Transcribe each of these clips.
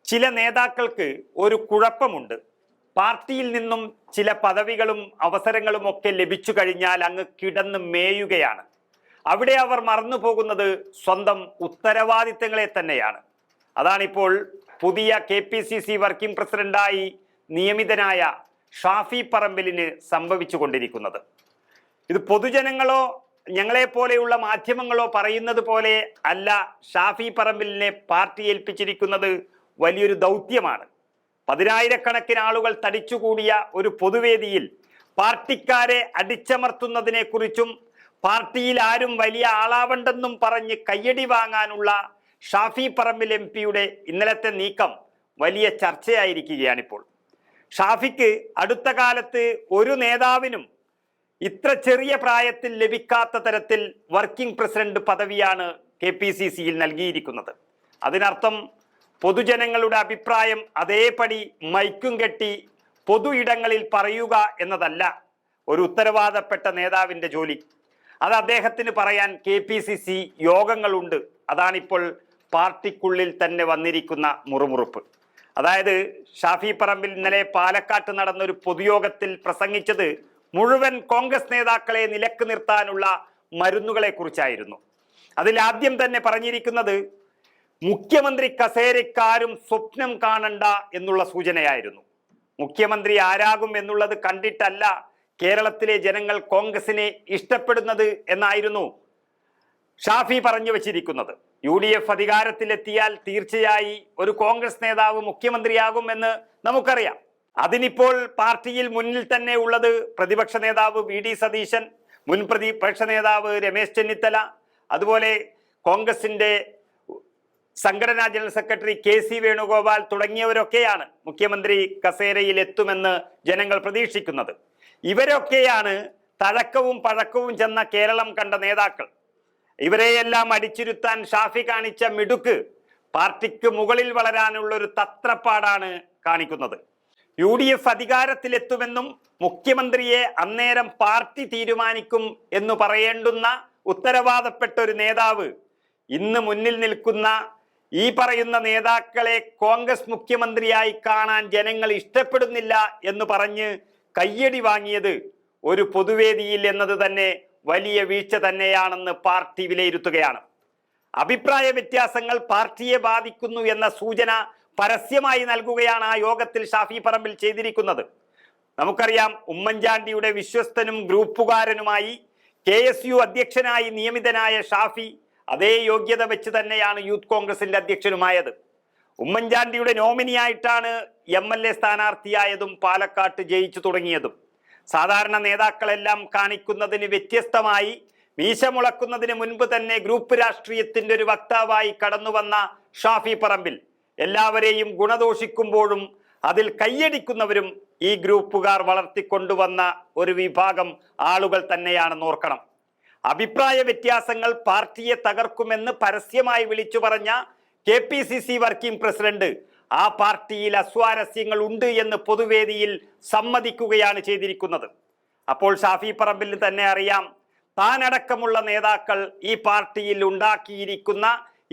ചില നേതാക്കൾക്ക് ഒരു കുഴപ്പമുണ്ട്. പാർട്ടിയിൽ നിന്നും ചില പദവികളും അവസരങ്ങളും ഒക്കെ ലഭിച്ചു കഴിഞ്ഞാൽ അങ്ങ് കിടന്ന് മേയുകയാണ്. അവിടെ അവർ മറന്നു പോകുന്നത് സ്വന്തം ഉത്തരവാദിത്തങ്ങളെ തന്നെയാണ്. അതാണിപ്പോൾ പുതിയ KPCC വർക്കിംഗ് പ്രസിഡന്റായി നിയമിതനായ ഷാഫി പറമ്പിലിന് സംഭവിച്ചു കൊണ്ടിരിക്കുന്നത്. ഇത് പൊതുജനങ്ങളോ ഞങ്ങളെപ്പോലെയുള്ള മാധ്യമങ്ങളോ പറയുന്നത് പോലെ അല്ല. ഷാഫി പറമ്പിലിനെ പാർട്ടി ഏൽപ്പിച്ചിരിക്കുന്നത് വലിയൊരു ദൗത്യമാണ്. 10,000-കണക്കിന് ആളുകൾ തടിച്ചുകൂടിയ ഒരു പൊതുവേദിയിൽ പാർട്ടിക്കാരെ അടിച്ചമർത്തുന്നതിനെ കുറിച്ചും പാർട്ടിയിൽ ആരും വലിയ ആളാവണ്ടെന്നും പറഞ്ഞ് കയ്യടി വാങ്ങാനുള്ള ഷാഫി പറമ്പിൽ MP-യുടെ ഇന്നലത്തെ നീക്കം വലിയ ചർച്ചയായിരിക്കുകയാണിപ്പോൾ. ഷാഫിക്ക് അടുത്ത കാലത്ത് ഒരു നേതാവിനും ഇത്ര ചെറിയ പ്രായത്തിൽ ലഭിക്കാത്ത തരത്തിൽ വർക്കിംഗ് പ്രസിഡന്റ് പദവിയാണ് KPCC-യിൽ നൽകിയിരിക്കുന്നത്. അതിനർത്ഥം പൊതുജനങ്ങളുടെ അഭിപ്രായം അതേപടി മൈക്കും കെട്ടി പൊതു ഇടങ്ങളിൽ പറയുക എന്നതല്ല ഒരു ഉത്തരവാദപ്പെട്ട നേതാവിൻ്റെ ജോലി. അത് അദ്ദേഹത്തിന് പറയാൻ KPCC യോഗങ്ങളുണ്ട്. അതാണിപ്പോൾ പാർട്ടിക്കുള്ളിൽ തന്നെ വന്നിരിക്കുന്ന മുറുമുറുപ്പ്. അതായത് ഷാഫി പറമ്പിൽ ഇന്നലെ പാലക്കാട്ട് നടന്നൊരു പൊതുയോഗത്തിൽ പ്രസംഗിച്ചത് മുഴുവൻ കോൺഗ്രസ് നേതാക്കളെ നിലക്ക് നിർത്താനുള്ള മരുന്നുകളെ കുറിച്ചായിരുന്നു. അതിൽ ആദ്യം തന്നെ പറഞ്ഞിരിക്കുന്നത് മുഖ്യമന്ത്രി കസേരക്കാരും സ്വപ്നം കാണണ്ട എന്നുള്ള സൂചനയായിരുന്നു. മുഖ്യമന്ത്രി ആരാകും എന്നുള്ളത് കണ്ടിട്ടല്ല കേരളത്തിലെ ജനങ്ങൾ കോൺഗ്രസിനെ ഇഷ്ടപ്പെടുന്നത് എന്നായിരുന്നു ഷാഫി പറഞ്ഞു വച്ചിരിക്കുന്നത്. UDF അധികാരത്തിലെത്തിയാൽ തീർച്ചയായി ഒരു കോൺഗ്രസ് നേതാവ് മുഖ്യമന്ത്രിയാകും എന്ന് നമുക്കറിയാം. അതിനിപ്പോൾ പാർട്ടിയിൽ മുന്നിൽ തന്നെ ഉള്ളത് പ്രതിപക്ഷ നേതാവ് VD സതീശൻ, മുൻ പ്രതിപക്ഷ നേതാവ് രമേശ് ചെന്നിത്തല, അതുപോലെ കോൺഗ്രസിന്റെ സംഘടനാ ജനറൽ സെക്രട്ടറി KC വേണുഗോപാൽ തുടങ്ങിയവരൊക്കെയാണ് മുഖ്യമന്ത്രി കസേരയിൽ എത്തുമെന്ന് ജനങ്ങൾ പ്രതീക്ഷിക്കുന്നത്. ഇവരൊക്കെയാണ് തഴക്കവും പഴക്കവും ചെന്ന കേരളം കണ്ട നേതാക്കൾ. ഇവരെയെല്ലാം അടിച്ചിരുത്താൻ ഷാഫി കാണിച്ച മിടുക്ക് പാർട്ടിക്ക് മുകളിൽ വളരാനുള്ള ഒരു തത്രപ്പാടാണ് കാണിക്കുന്നത്. UDF അധികാരത്തിലെത്തുമെന്നും മുഖ്യമന്ത്രിയെ അന്നേരം പാർട്ടി തീരുമാനിക്കും എന്ന് പറയേണ്ടുന്ന ഉത്തരവാദപ്പെട്ട ഒരു നേതാവ് ഇന്ന് മുന്നിൽ നിൽക്കുന്ന ഈ പറയുന്ന നേതാക്കളെ കോൺഗ്രസ് മുഖ്യമന്ത്രിയായി കാണാൻ ജനങ്ങൾ ഇഷ്ടപ്പെടുന്നില്ല എന്ന് പറഞ്ഞ് കയ്യടി വാങ്ങിയത് ഒരു പൊതുവേദിയിൽ എന്നത് തന്നെ വലിയ വീഴ്ച തന്നെയാണെന്ന് പാർട്ടി വിലയിരുത്തുകയാണ്. അഭിപ്രായ വ്യത്യാസങ്ങൾ പാർട്ടിയെ ബാധിക്കുന്നു എന്ന സൂചന പരസ്യമായി നൽകുകയാണ് ആ യോഗത്തിൽ ഷാഫി പറമ്പിൽ ചെയ്തിരിക്കുന്നത്. നമുക്കറിയാം, ഉമ്മൻചാണ്ടിയുടെ വിശ്വസ്തനും ഗ്രൂപ്പുകാരനുമായി KSU അധ്യക്ഷനായി നിയമിതനായ ഷാഫി അതേ യോഗ്യത വെച്ച് തന്നെയാണ് യൂത്ത് കോൺഗ്രസിന്റെ അധ്യക്ഷനുമായത്. ഉമ്മൻചാണ്ടിയുടെ നോമിനിയായിട്ടാണ് MLA സ്ഥാനാർത്ഥിയായതും പാലക്കാട്ട് ജയിച്ചു തുടങ്ങിയതും. സാധാരണ നേതാക്കളെല്ലാം കാണിക്കുന്നതിന് വ്യത്യസ്തമായി മീശ മുളക്കുന്നതിന് മുൻപ് തന്നെ ഗ്രൂപ്പ് രാഷ്ട്രീയത്തിന്റെ ഒരു വക്താവായി കടന്നു വന്ന ഷാഫി പറമ്പിൽ എല്ലാവരെയും ഗുണദോഷിക്കുമ്പോഴും അതിൽ കയ്യടിക്കുന്നവരും ഈ ഗ്രൂപ്പുകാർ വളർത്തിക്കൊണ്ടുവന്ന ഒരു വിഭാഗം ആളുകൾ തന്നെയാണെന്ന് ഓർക്കണം. അഭിപ്രായ വ്യത്യാസങ്ങൾ പാർട്ടിയെ തകർക്കുമെന്ന് പരസ്യമായി വിളിച്ചു പറഞ്ഞ KPCC വർക്കിംഗ് പ്രസിഡന്റ് ആ പാർട്ടിയിൽ അസ്വാരസ്യങ്ങൾ ഉണ്ട് എന്ന് പൊതുവേദിയിൽ സമ്മതിക്കുകയാണ് ചെയ്തിരിക്കുന്നത്. അപ്പോൾ ഷാഫി പറമ്പിൽ തന്നെ അറിയാം, താനടക്കമുള്ള നേതാക്കൾ ഈ പാർട്ടിയിൽ ഉണ്ടാക്കിയിരിക്കുന്ന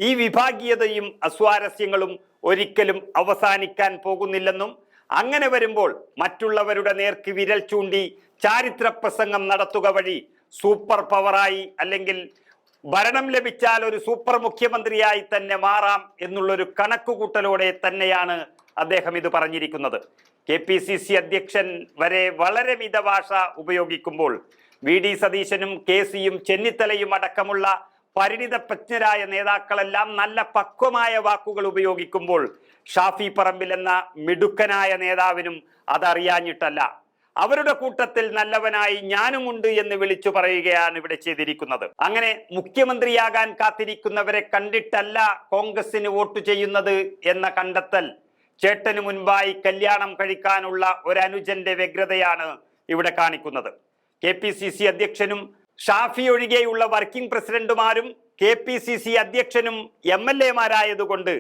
ഈ വിഭാഗീയതയും അസ്വാരസ്യങ്ങളും ഒരിക്കലും അവസാനിക്കാൻ പോകുന്നില്ലെന്നും അങ്ങനെ വരുമ്പോൾ മറ്റുള്ളവരുടെ നേർക്ക് വിരൽ ചൂണ്ടി ചാരിത്ര പ്രസംഗം നടത്തുക വഴി സൂപ്പർ പവറായി അല്ലെങ്കിൽ ഭരണം ലഭിച്ചാൽ ഒരു സൂപ്പർ മുഖ്യമന്ത്രിയായി തന്നെ മാറാം എന്നുള്ളൊരു കണക്കുകൂട്ടലോടെ തന്നെയാണ് അദ്ദേഹം ഇത് പറഞ്ഞിരിക്കുന്നത്. KPCC അധ്യക്ഷൻ വരെ വളരെ മിതഭാഷ ഉപയോഗിക്കുമ്പോൾ VD സതീശനും KC-യും ചെന്നിത്തലയും അടക്കമുള്ള പരിണിതപ്രജ്ഞരായ നേതാക്കളെല്ലാം നല്ല പക്വമായ വാക്കുകൾ ഉപയോഗിക്കുമ്പോൾ ഷാഫി പറമ്പിൽ എന്ന മിടുക്കനായ നേതാവിനും അതറിയാഞ്ഞിട്ടല്ല. അവരുടെ കൂട്ടത്തിൽ നല്ലവനായി ഞാനുമുണ്ട് എന്ന് വിളിച്ചു പറയുകയാണ് ഇവിടെ ചെയ്തിരിക്കുന്നത്. അങ്ങനെ മുഖ്യമന്ത്രിയാകാൻ കാത്തിരിക്കുന്നവരെ കണ്ടിട്ടല്ല കോൺഗ്രസിന് വോട്ട് ചെയ്യുന്നത് എന്ന കണ്ടെത്തൽ ചേട്ടന് മുൻപായി കല്യാണം കഴിക്കാനുള്ള ഒരു അനുജന്റെ വ്യഗ്രതയാണ് ഇവിടെ കാണിക്കുന്നത്. KPCC അധ്യക്ഷനും ഷാഫി ഒഴികെയുള്ള വർക്കിംഗ് പ്രസിഡന്റുമാരും KPCC അധ്യക്ഷനും MLA-മാരായതുകൊണ്ട്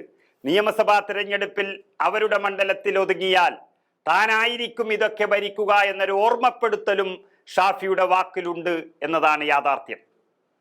നിയമസഭാ തെരഞ്ഞെടുപ്പിൽ അവരുടെ മണ്ഡലത്തിൽ ഒതുങ്ങിയാൽ താനായിരിക്കും ഇതൊക്കെ ഭരിക്കുക എന്നൊരു ഓർമ്മപ്പെടുത്തലും ഷാഫിയുടെ വാക്കിലുണ്ട് എന്നതാണ് യാഥാർത്ഥ്യം.